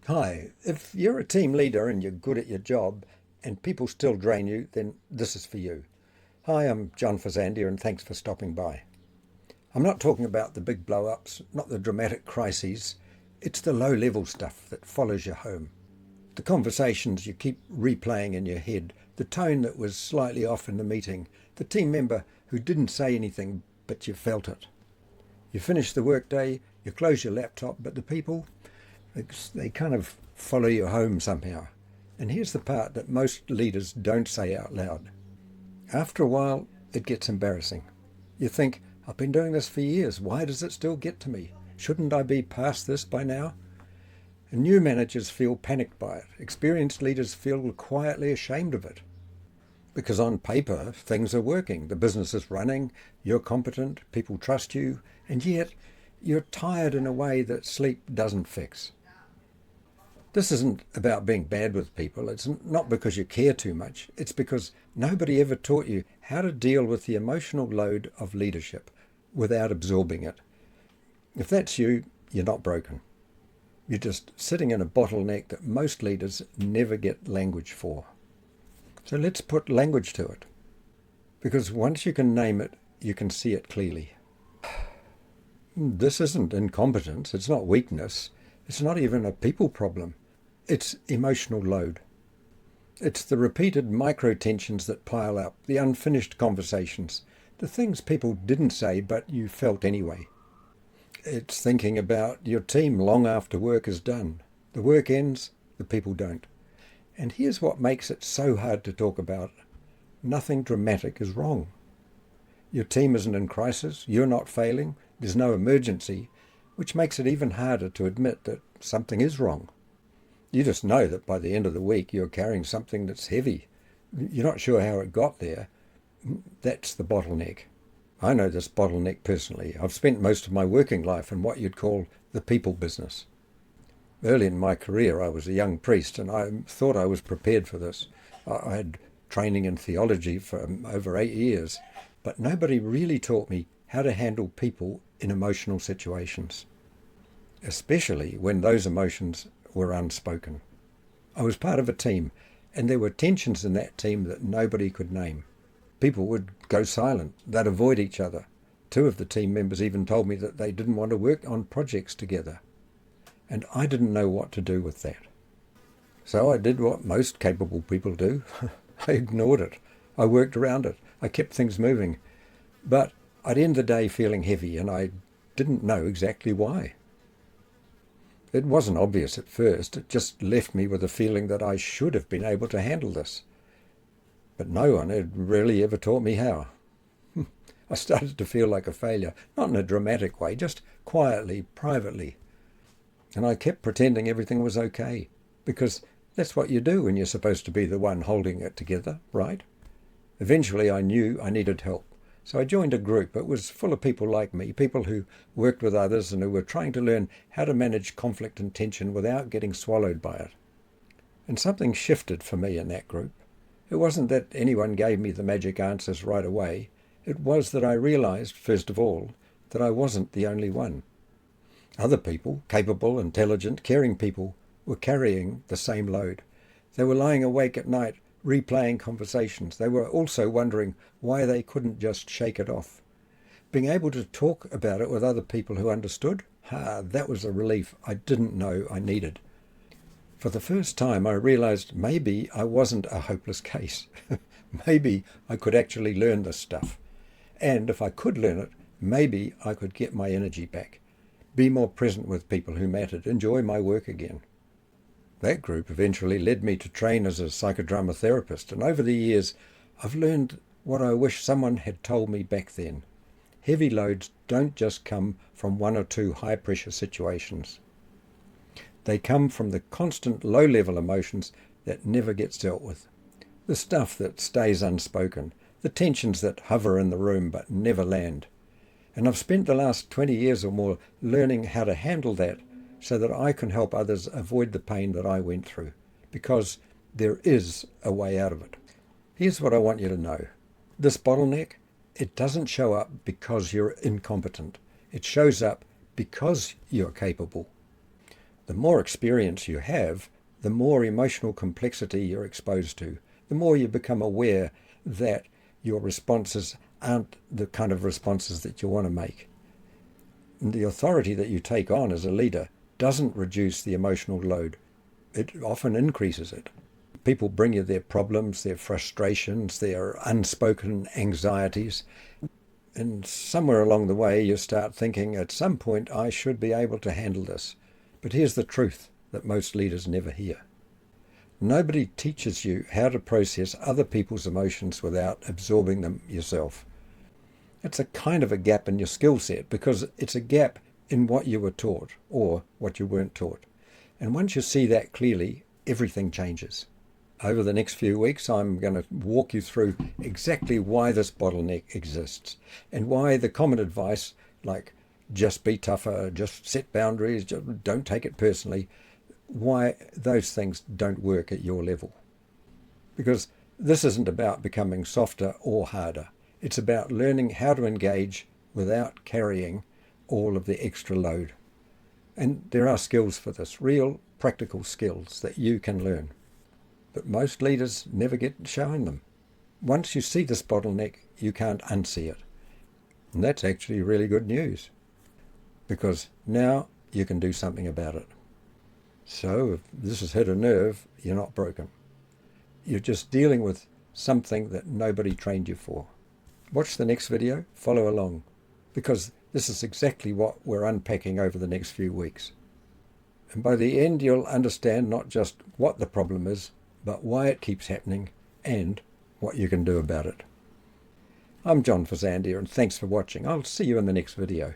Hi, if you're a team leader and you're good at your job and people still drain you, then this is for you. Hi, I'm John Fazandia and thanks for stopping by. I'm not talking about the big blow-ups, not the dramatic crises. It's the low-level stuff that follows you home. The conversations you keep replaying in your head, the tone that was slightly off in the meeting, the team member who didn't say anything but you felt it. You finish the workday, you close your laptop, but the people, they kind of follow you home somehow. And here's the part that most leaders don't say out loud. After a while, it gets embarrassing. You think, I've been doing this for years. Why does it still get to me? Shouldn't I be past this by now? And new managers feel panicked by it. Experienced leaders feel quietly ashamed of it. Because on paper, things are working. The business is running, you're competent, people trust you, and yet you're tired in a way that sleep doesn't fix. This isn't about being bad with people. It's not because you care too much. It's because nobody ever taught you how to deal with the emotional load of leadership without absorbing it. If that's you, you're not broken. You're just sitting in a bottleneck that most leaders never get language for. So let's put language to it. Because once you can name it, you can see it clearly. This isn't incompetence. It's not weakness. It's not even a people problem. It's emotional load. It's the repeated micro-tensions that pile up, the unfinished conversations, the things people didn't say but you felt anyway. It's thinking about your team long after work is done. The work ends, the people don't. And here's what makes it so hard to talk about. Nothing dramatic is wrong. Your team isn't in crisis, you're not failing, there's no emergency, which makes it even harder to admit that something is wrong. You just know that by the end of the week you're carrying something that's heavy. You're not sure how it got there. That's the bottleneck. I know this bottleneck personally. I've spent most of my working life in what you'd call the people business. Early in my career I was a young priest and I thought I was prepared for this. I had training in theology for over 8 years, but nobody really taught me how to handle people in emotional situations, especially when those emotions were unspoken. I was part of a team, and there were tensions in that team that nobody could name. People would go silent, they'd avoid each other. 2 of the team members even told me that they didn't want to work on projects together. And I didn't know what to do with that. So I did what most capable people do. I ignored it. I worked around it. I kept things moving. But I'd end the day feeling heavy, and I didn't know exactly why. It wasn't obvious at first. It just left me with a feeling that I should have been able to handle this. But no one had really ever taught me how. I started to feel like a failure, not in a dramatic way, just quietly, privately. And I kept pretending everything was okay, because that's what you do when you're supposed to be the one holding it together, right? Eventually I knew I needed help. So I joined a group. It was full of people like me, people who worked with others and who were trying to learn how to manage conflict and tension without getting swallowed by it. And something shifted for me in that group. It wasn't that anyone gave me the magic answers right away. It was that I realized, first of all, that I wasn't the only one. Other people, capable, intelligent, caring people, were carrying the same load. They were lying awake at night, replaying conversations. They were also wondering why they couldn't just shake it off. Being able to talk about it with other people who understood, that was a relief I didn't know I needed. For the first time I realized maybe I wasn't a hopeless case. Maybe I could actually learn this stuff. And if I could learn it, maybe I could get my energy back, be more present with people who mattered, enjoy my work again. That group eventually led me to train as a psychodrama therapist, and over the years I've learned what I wish someone had told me back then. Heavy loads don't just come from 1 or 2 high-pressure situations. They come from the constant low-level emotions that never gets dealt with, the stuff that stays unspoken, the tensions that hover in the room but never land. And I've spent the last 20 years or more learning how to handle that so that I can help others avoid the pain that I went through, because there is a way out of it. Here's what I want you to know. This bottleneck, it doesn't show up because you're incompetent. It shows up because you're capable. The more experience you have, the more emotional complexity you're exposed to, the more you become aware that your responses aren't the kind of responses that you want to make. And the authority that you take on as a leader doesn't reduce the emotional load. It often increases it. People bring you their problems, their frustrations, their unspoken anxieties. And somewhere along the way you start thinking, at some point I should be able to handle this. But here's the truth that most leaders never hear. Nobody teaches you how to process other people's emotions without absorbing them yourself. It's a kind of a gap in your skill set because it's a gap in what you were taught or what you weren't taught. And once you see that clearly, everything changes. Over the next few weeks, I'm going to walk you through exactly why this bottleneck exists and why the common advice like just be tougher, just set boundaries, just don't take it personally, why those things don't work at your level. Because this isn't about becoming softer or harder. It's about learning how to engage without carrying all of the extra load. And there are skills for this, real practical skills that you can learn. But most leaders never get shown them. Once you see this bottleneck, you can't unsee it. And that's actually really good news, because now you can do something about it. So if this has hit a nerve, you're not broken. You're just dealing with something that nobody trained you for. Watch the next video, follow along, because this is exactly what we're unpacking over the next few weeks. And by the end, you'll understand not just what the problem is, but why it keeps happening and what you can do about it. I'm John Fazandia, and thanks for watching. I'll see you in the next video.